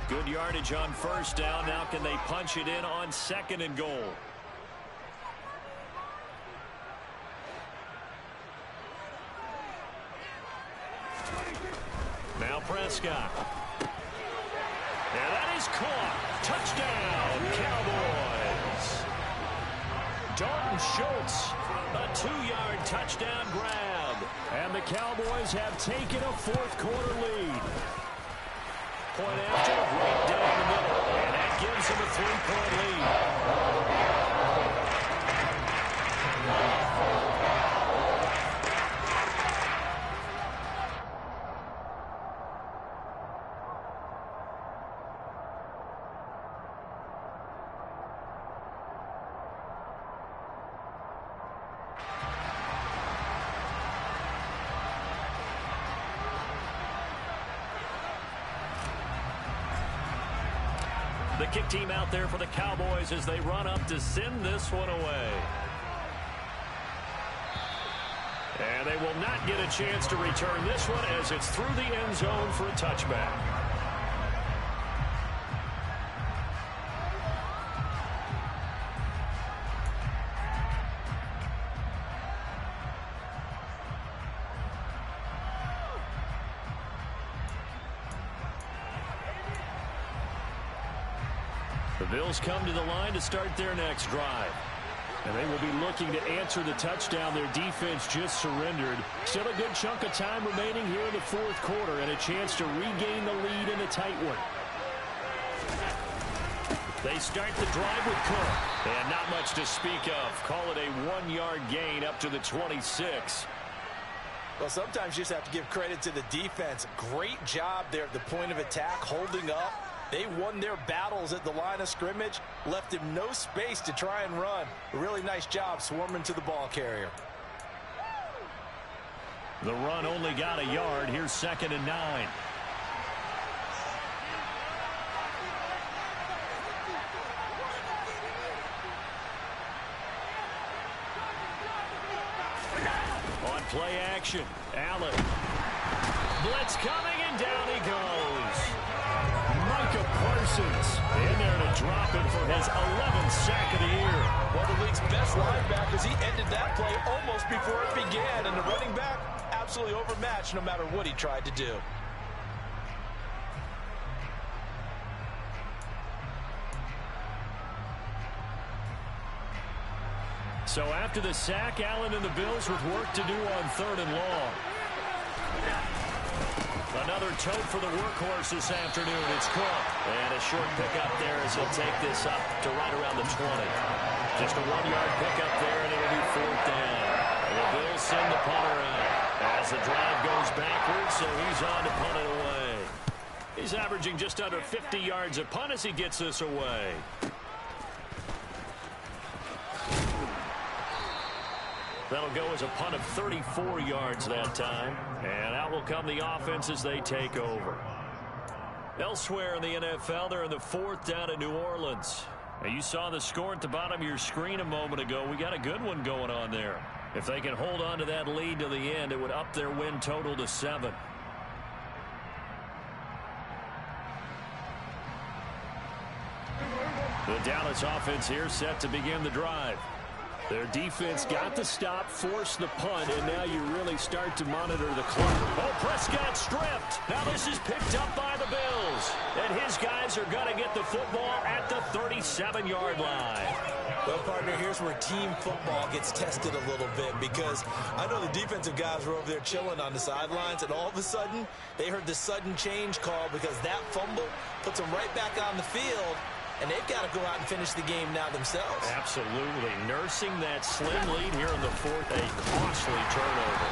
Good yardage on first down. Now can they punch it in on 2nd and goal? Now Prescott. And that is caught. Touchdown, Cowboys. Dalton Schultz, a 2-yard touchdown grab. And the Cowboys have taken a 4th quarter lead. Point after, right down the middle. And that gives them a 3-point lead. The kick team out there for the Cowboys as they run up to send this one away. And they will not get a chance to return this one as it's through the end zone for a touchback. The Bills come to the line to start their next drive. And they will be looking to answer the touchdown their defense just surrendered. Still a good chunk of time remaining here in the 4th quarter and a chance to regain the lead in a tight one. They start the drive with Cook. And not much to speak of. Call it a 1-yard gain up to the 26. Well, sometimes you just have to give credit to the defense. Great job there at the point of attack, holding up. They won their battles at the line of scrimmage, left him no space to try and run. A really nice job swarming to the ball carrier. The run only got a yard. Here's 2nd and 9. On play action, Allen. Blitz coming, and down he goes. Micah Parsons in there to drop him for his 11th sack of the year. Well, the league's best linebackers, he ended that play almost before it began. And the running back, absolutely overmatched no matter what he tried to do. So after the sack, Allen and the Bills with work to do on 3rd and long. Another tote for the workhorse this afternoon. It's Cook. And a short pickup there as he'll take this up to right around the 20. Just a 1-yard pickup there, and it'll be 4th down. And the Bills send the punter out as the drive goes backwards, so he's on to punt it away. He's averaging just under 50 yards a punt as he gets this away. That'll go as a punt of 34 yards that time. And out will come the offense as they take over. Elsewhere in the NFL, they're in the 4th down in New Orleans. Now, you saw the score at the bottom of your screen a moment ago. We got a good one going on there. If they can hold on to that lead to the end, it would up their win total to 7. The Dallas offense here set to begin the drive. Their defense got the stop, forced the punt, and now you really start to monitor the clock. Oh, Prescott stripped. Now this is picked up by the Bills. And his guys are going to get the football at the 37-yard line. Well, partner, here's where team football gets tested a little bit, because I know the defensive guys were over there chilling on the sidelines, and all of a sudden, they heard the sudden change call because that fumble puts them right back on the field. And they've got to go out and finish the game now themselves. Absolutely. Nursing that slim lead here in the 4th. A costly turnover.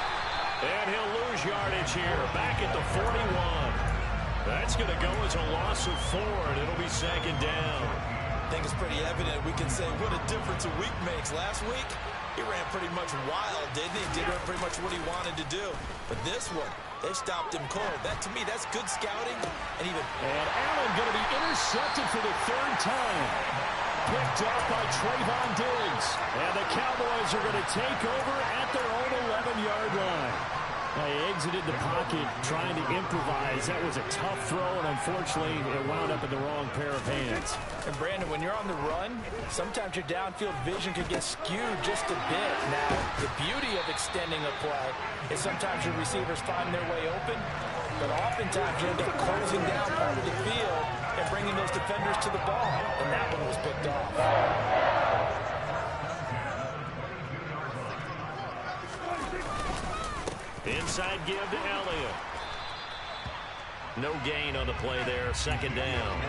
And he'll lose yardage here. Back at the 41. That's going to go as a loss of 4, and it'll be 2nd down. I think it's pretty evident. We can say what a difference a week makes. Last week, he ran pretty much wild, didn't he? Did pretty much what he wanted to do. But this one, they stopped him cold. That, to me, that's good scouting. And Allen going to be intercepted for the 3rd time. Picked up by Trayvon Diggs. And the Cowboys are going to take over at their own 11-yard line. Diggs it in the pocket, trying to improvise. That was a tough throw, and unfortunately, it wound up in the wrong pair of hands. And Brandon, when you're on the run, sometimes your downfield vision can get skewed just a bit. Now, the beauty of extending a play is sometimes your receivers find their way open, but oftentimes you end up closing down part of the field and bringing those defenders to the ball, and that one was picked off. Inside give to Elliott. No gain on the play there. Second down.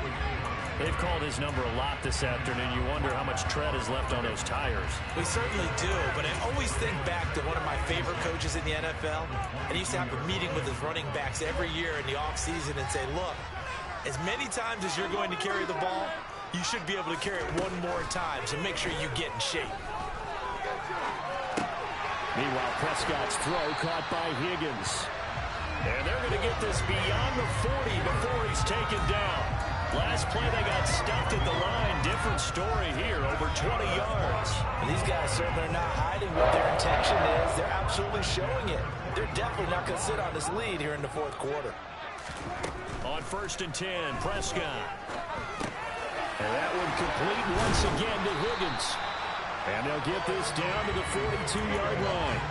They've called his number a lot this afternoon. You wonder how much tread is left on those tires. We certainly do, but I always think back to one of my favorite coaches in the NFL. And he used to have a meeting with his running backs every year in the offseason and say, look, as many times as you're going to carry the ball, you should be able to carry it one more time, so make sure you get in shape. Meanwhile, Prescott's throw caught by Higgins. And they're going to get this beyond the 40 before he's taken down. Last play, they got stuffed at the line. Different story here, over 20 yards. And these guys certainly are not hiding what their intention is. They're absolutely showing it. They're definitely not going to sit on this lead here in the fourth quarter. On 1st and 10, Prescott. And that one complete once again to Higgins. And they'll get this down to the 42-yard line.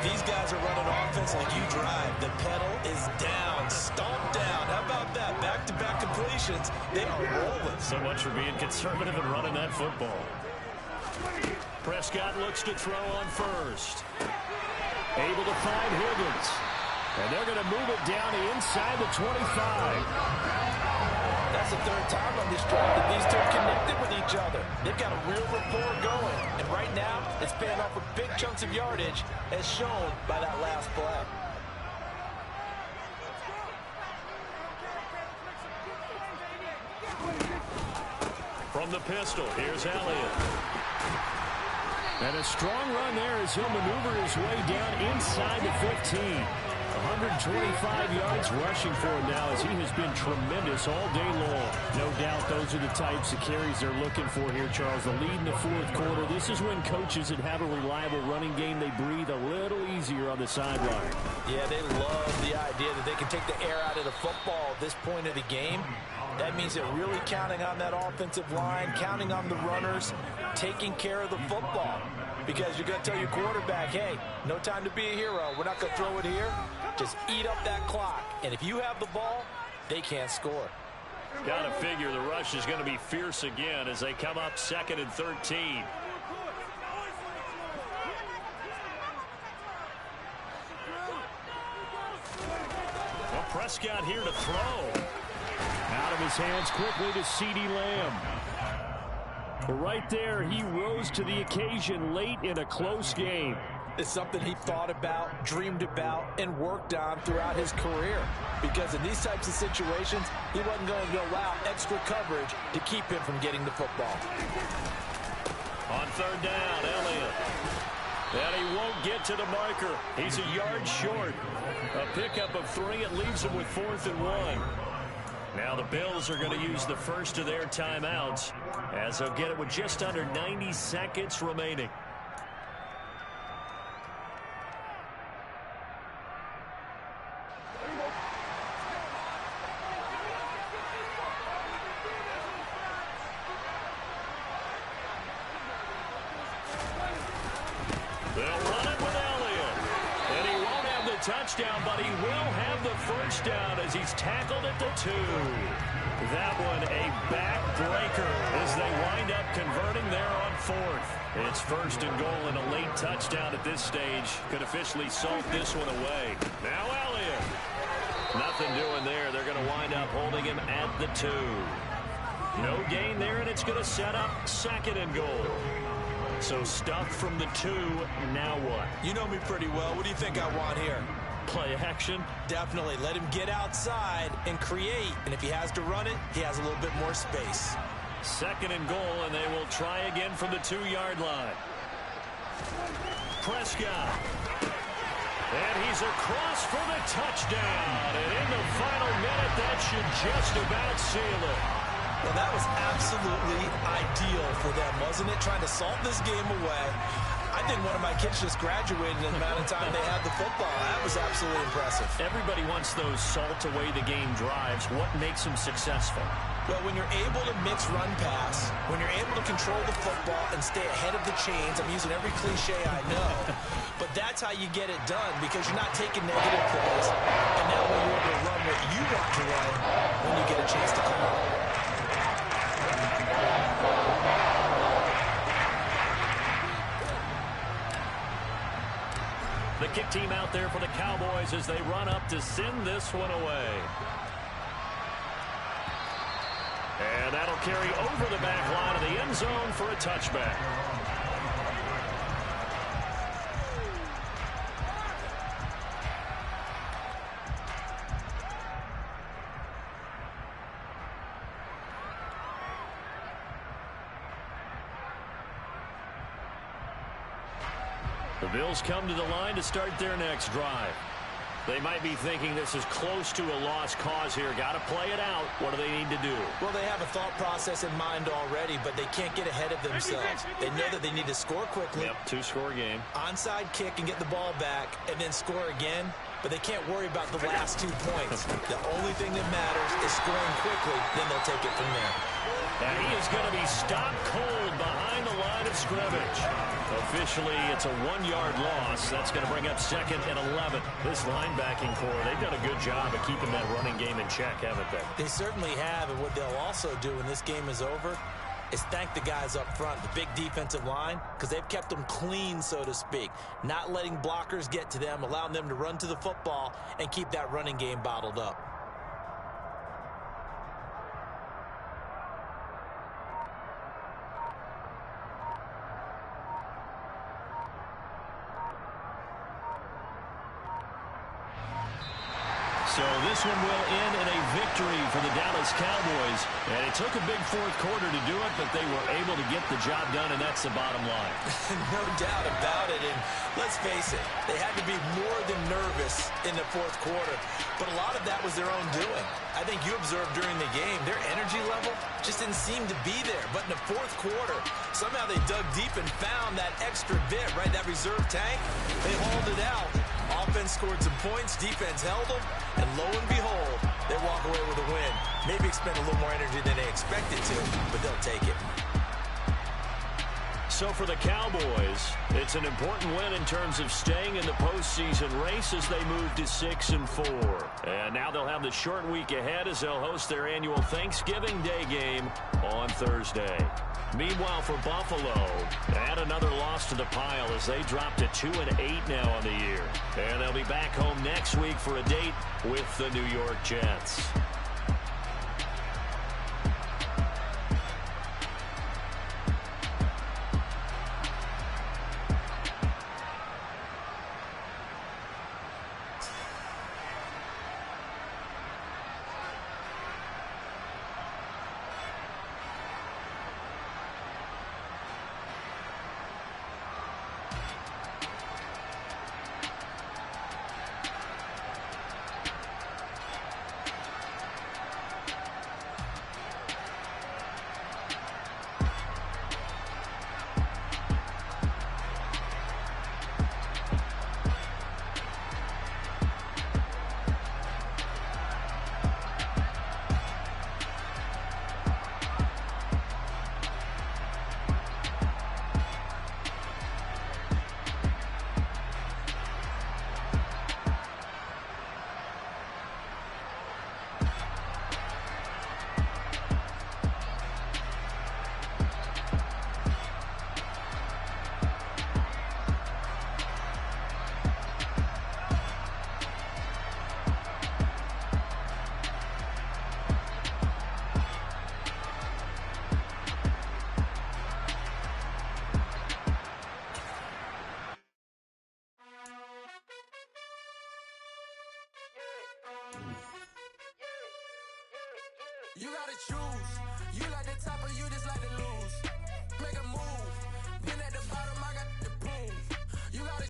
These guys are running offense like you drive. The pedal is down, stomp down. How about that? Back-to-back completions. They are rolling. So much for being conservative and running that football. Prescott looks to throw on 1st. Able to find Higgins. And they're going to move it down inside the 25. That's the third time on this drive that these two are connected with each other. They've got a real rapport going. And right now, it's paying off with big chunks of yardage, as shown by that last play. From the pistol, here's Elliott. And a strong run there as he'll maneuver his way down inside the 15. 125 yards rushing for him now, as he has been tremendous all day long. No doubt those are the types of carries they're looking for here, Charles. The lead in the fourth quarter. This is when coaches that have a reliable running game, they breathe a little easier on the sideline. Yeah, they love the idea that they can take the air out of the football at this point of the game. That means they're really counting on that offensive line, counting on the runners, taking care of the football. Because you're going to tell your quarterback, hey, no time to be a hero. We're not going to throw it here. Just eat up that clock. And if you have the ball, they can't score. Got to figure the rush is going to be fierce again as they come up 2nd and 13. Well, Prescott here to throw. Out of his hands quickly to CeeDee Lamb. Right there, he rose to the occasion late in a close game. It's something he thought about, dreamed about, and worked on throughout his career. Because in these types of situations, he wasn't going to go out extra coverage to keep him from getting the football. On 3rd down, Elliott. And he won't get to the marker. He's a yard short. A pickup of 3. It leaves him with 4th and 1. Now the Bills are going to use the first of their timeouts, as they'll get it with just under 90 seconds remaining. They'll run it with Elliott. And he won't have the touchdown, but he will have the first down as he's tackled at the 2. That one a backbreaker as they wind up converting there on 4th. It's 1st and goal, and a late touchdown at this stage could officially salt this one away. Now Elliott. Nothing doing there. They're going to wind up holding him at the 2. No gain there, and it's going to set up 2nd and goal. So stuffed from the 2. Now what? You know me pretty well. What do you think I want here? Play action? Definitely. Let him get outside and create. And if he has to run it, he has a little bit more space. 2nd and goal, and they will try again from the 2-yard line. Prescott. And he's across for the touchdown. And in the final minute, that should just about seal it. Well, that was absolutely ideal for them, wasn't it? Trying to salt this game away. I think one of my kids just graduated in the amount of time they had the football. That was absolutely impressive. Everybody wants those salt-away-the-game drives. What makes them successful? Well, when you're able to mix run pass, when you're able to control the football and stay ahead of the chains, I'm using every cliche I know, but that's how you get it done because you're not taking negative plays, and now when you're able to run what you want to run when you get a chance to call. The kick team out there for the Cowboys as they run up to send this one away. And that'll carry over the back line of the end zone for a touchback. The Bills come to the line to start their next drive. They might be thinking this is close to a lost cause here. Got to play it out. What do they need to do? Well, they have a thought process in mind already, but they can't get ahead of themselves. They know that they need to score quickly. Yep, two-score game. Onside kick and get the ball back and then score again, but they can't worry about the last 2 points. The only thing that matters is scoring quickly, then they'll take it from there. And he is going to be stopped cold behind the line of scrimmage. Officially, it's a 1-yard loss. That's going to bring up 2nd and 11. This linebacking core, they've done a good job of keeping that running game in check, haven't they? They certainly have, and what they'll also do when this game is over is thank the guys up front, the big defensive line, because they've kept them clean, so to speak, not letting blockers get to them, allowing them to run to the football and keep that running game bottled up. So this one will end in a victory for the Dallas Cowboys. And it took a big fourth quarter to do it, but they were able to get the job done, and that's the bottom line. No doubt about it. And let's face it, they had to be more than nervous in the fourth quarter. But a lot of that was their own doing. I think you observed during the game, their energy level just didn't seem to be there. But in the fourth quarter, somehow they dug deep and found that extra bit, right, that reserve tank. They hauled it out. Offense scored some points, defense held them, and lo and behold, they walk away with a win. Maybe expend a little more energy than they expected to, but they'll take it. So for the Cowboys, it's an important win in terms of staying in the postseason race as they move to 6-4. And now they'll have the short week ahead as they'll host their annual Thanksgiving Day game on Thursday. Meanwhile, for Buffalo, add another loss to the pile as they drop to 2-8 now on the year. And they'll be back home next week for a date with the New York Jets. You gotta choose. You like the top or you just like to lose. Make a move.